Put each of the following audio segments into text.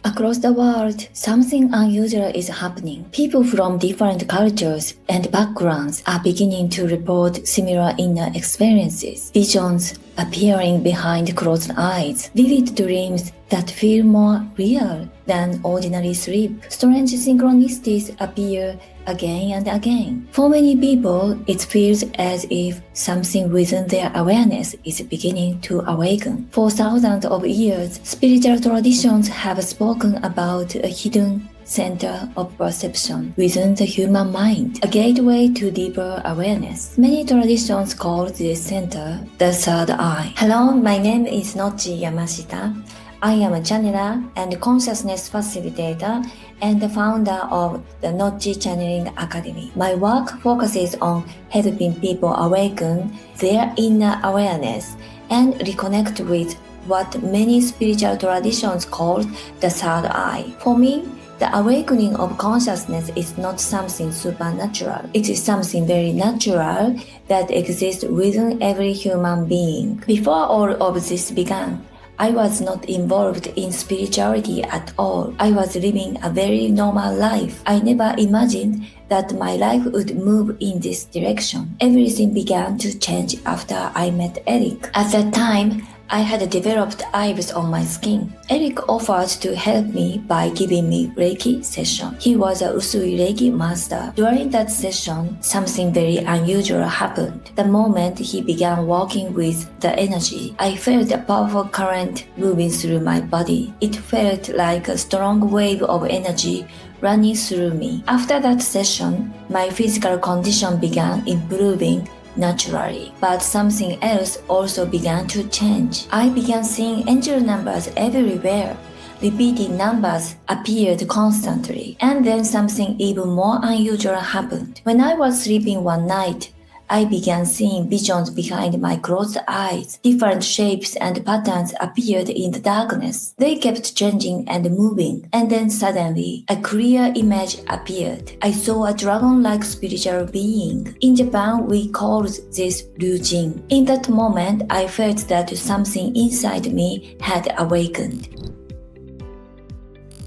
Across the world, something unusual is happening. People from different cultures and backgrounds are beginning to report similar inner experiences. Visions appearing behind closed eyes, vivid dreams that feel more real than ordinary sleep. Strange synchronicities appear again and again. For many people, it feels as if something within their awareness is beginning to awaken. For thousands of years, spiritual traditions have spoken about a hidden center of perception within the human mind, a gateway to deeper awareness. Many traditions call this center the third eye. Hello, my name is NOCCI Yamashita. I am a channeler and consciousness facilitator and the founder of the NOCCI Channeling Academy. My work focuses on helping people awaken their inner awareness and reconnect with what many spiritual traditions call the third eye. For me, the awakening of consciousness is not something supernatural. It is something very natural that exists within every human being. Before all of this began, I was not involved in spirituality at all. I was living a very normal life. I never imagined that my life would move in this direction. Everything began to change after I met Eric. At that time, I had developed hives on my skin. Eric offered to help me by giving me Reiki session. He was a Usui Reiki master. During that session, something very unusual happened. The moment he began working with the energy, I felt a powerful current moving through my body. It felt like a strong wave of energy running through me. After that session, my physical condition began improving naturally, but something else also began to change. I began seeing angel numbers everywhere. Repeating numbers appeared constantly, and then something even more unusual happened. When I was sleeping one night, I began seeing visions behind my closed eyes. Different shapes and patterns appeared in the darkness. They kept changing and moving, and then suddenly, a clear image appeared. I saw a dragon-like spiritual being. In Japan, we call this Ryujin. In that moment, I felt that something inside me had awakened.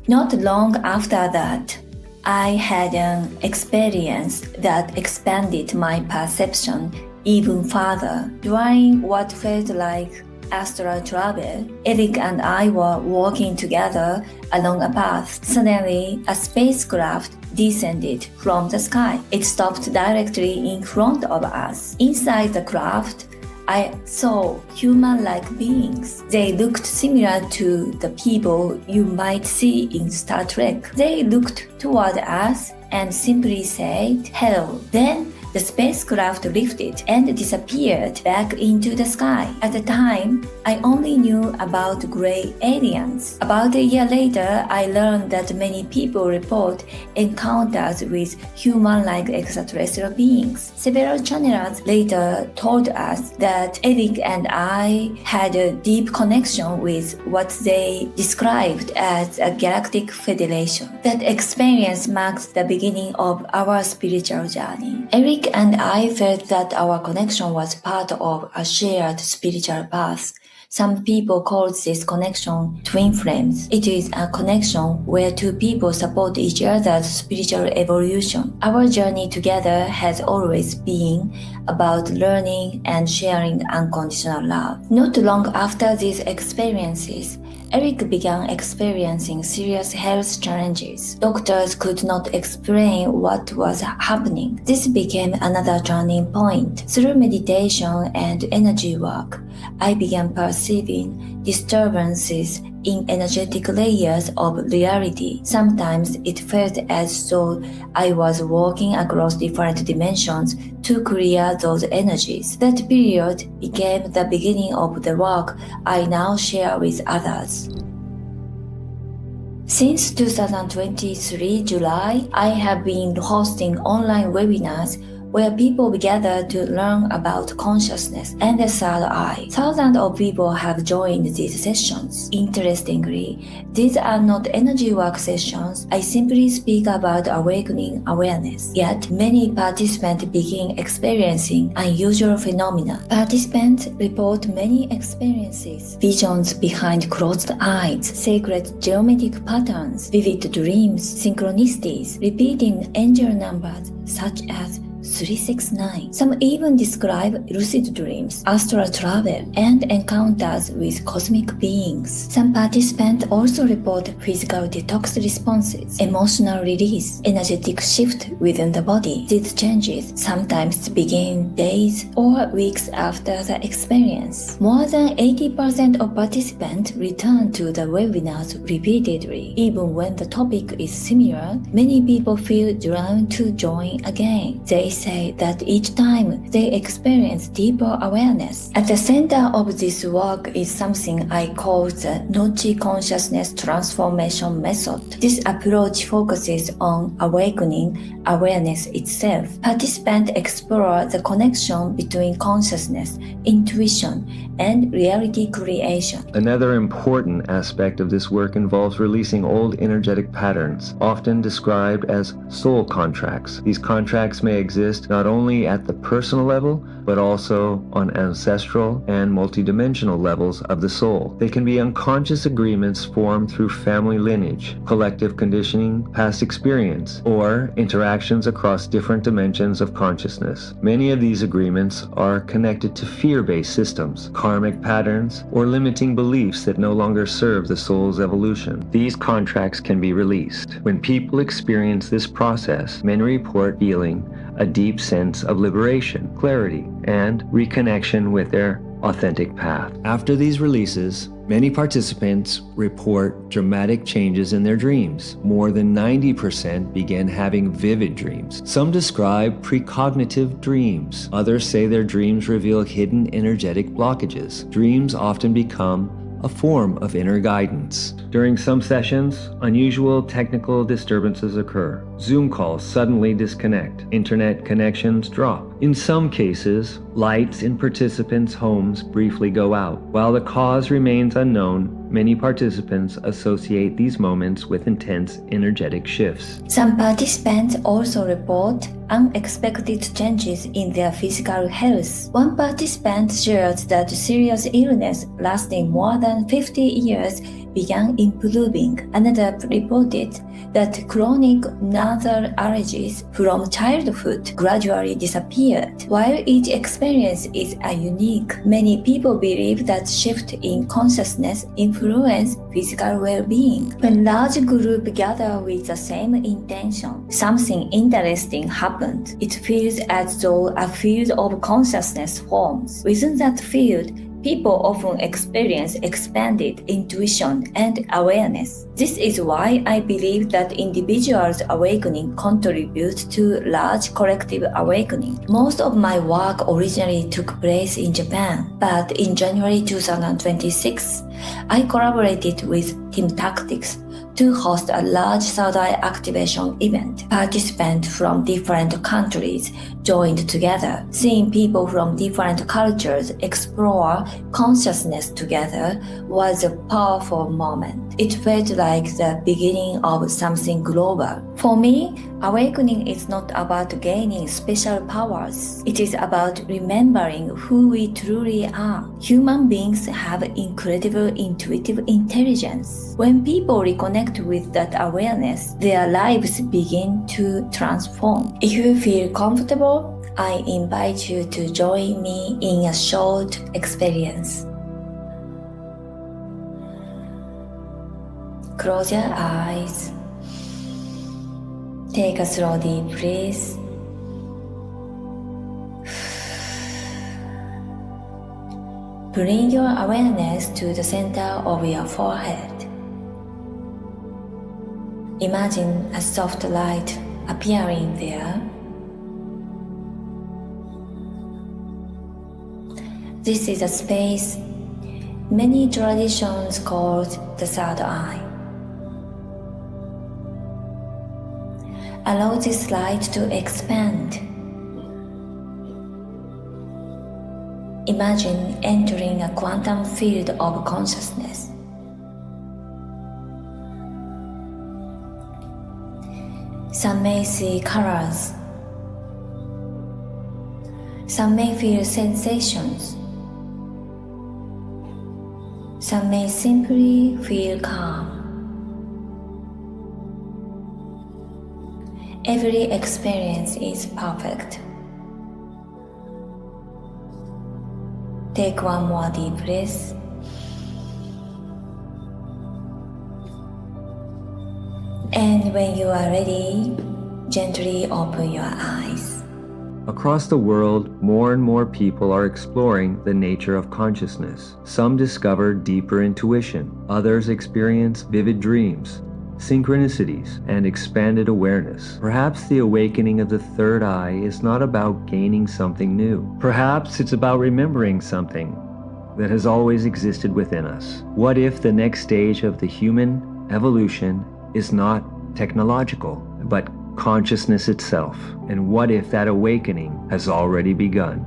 Not long after that, I had an experience that expanded my perception even further. During what felt like astral travel, Eric and I were walking together along a path. Suddenly, a spacecraft descended from the sky. It stopped directly in front of us. Inside the craft, I saw human-like beings. They looked similar to the people you might see in Star Trek. They looked toward us and simply said, "Hello." Then the spacecraft lifted and disappeared back into the sky. At the time, I only knew about gray aliens. About a year later, I learned that many people report encounters with human-like extraterrestrial beings. Several channelers later told us that Eric and I had a deep connection with what they described as a galactic federation. That experience marked the beginning of our spiritual journey. Eric and I felt that our connection was part of a shared spiritual path. Some people call this connection twin flames. It is a connection where two people support each other's spiritual evolution. Our journey together has always been about learning and sharing unconditional love. Not long after these experiences, Eric began experiencing serious health challenges. Doctors could not explain what was happening. This became another turning point. Through meditation and energy work, I began perceiving disturbances in energetic layers of reality. Sometimes it felt as though I was walking across different dimensions to clear those energies. That period became the beginning of the work I now share with others. Since 2023 July, I have been hosting online webinars where people gather to learn about consciousness and the third eye. Thousands of people have joined these sessions. Interestingly, these are not energy work sessions. I simply speak about awakening awareness. Yet, many participants begin experiencing unusual phenomena. Participants report many experiences, visions behind closed eyes, sacred geometric patterns, vivid dreams, synchronicities, repeating angel numbers such as 369. Some even describe lucid dreams, astral travel, and encounters with cosmic beings. Some participants also report physical detox responses, emotional release, energetic shift within the body. These changes sometimes begin days or weeks after the experience. More than 80% of participants return to the webinars repeatedly. Even when the topic is similar, many people feel drawn to join again. They say that each time they experience deeper awareness. At the center of this work is something I call the NOCCI consciousness transformation method. This approach focuses on awakening awareness itself. Participants explore the connection between consciousness, intuition, and reality creation. Another important aspect of this work involves releasing old energetic patterns, often described as soul contracts. These contracts may exist not only at the personal level, but also on ancestral and multidimensional levels of the soul. They can be unconscious agreements formed through family lineage, collective conditioning, past experience, or interactions across different dimensions of consciousness. Many of these agreements are connected to fear-based systems, karmic patterns, or limiting beliefs that no longer serve the soul's evolution. These contracts can be released. When people experience this process, many report feeling a deep sense of liberation, clarity, and reconnection with their authentic path. After these releases, many participants report dramatic changes in their dreams. More than 90% begin having vivid dreams. Some describe precognitive dreams. Others say their dreams reveal hidden energetic blockages. Dreams often become a form of inner guidance. During some sessions, unusual technical disturbances occur. Zoom calls suddenly disconnect. Internet connections drop. In some cases, lights in participants' homes briefly go out. While the cause remains unknown, many participants associate these moments with intense energetic shifts. Some participants also report unexpected changes in their physical health. One participant shared that serious illness lasting more than 50 years began improving. Another reported that chronic nasal allergies from childhood gradually disappeared. While each experience is unique, many people believe that shift in consciousness influence physical well-being. When large groups gather with the same intention, something interesting happens. It feels as though a field of consciousness forms. Within that field, people often experience expanded intuition and awareness. This is why I believe that individuals' awakening contributes to large collective awakening. Most of my work originally took place in Japan, but in January 2026, I collaborated with Team Tactics to host a large third eye activation event. Participants from different countries joined together. Seeing people from different cultures explore consciousness together was a powerful moment. It felt like the beginning of something global. For me, awakening is not about gaining special powers. It is about remembering who we truly are. Human beings have incredible intuitive intelligence. When people reconnect with that awareness, their lives begin to transform. If you feel comfortable, I invite you to join me in a short experience. Close your eyes. Take a slow deep breath. Bring your awareness to the center of your forehead. Imagine a soft light appearing there. This is a space many traditions call the third eye. Allow this light to expand. Imagine entering a quantum field of consciousness. Some may see colors. Some may feel sensations. Some may simply feel calm. Every experience is perfect. Take one more deep breath. And when you are ready, gently open your eyes. Across the world, more and more people are exploring the nature of consciousness. Some discover deeper intuition, others experience vivid dreams, synchronicities, and expanded awareness. Perhaps the awakening of the third eye is not about gaining something new. Perhaps it's about remembering something that has always existed within us. What if the next stage of the human evolution is not technological, but consciousness itself? And what if that awakening has already begun?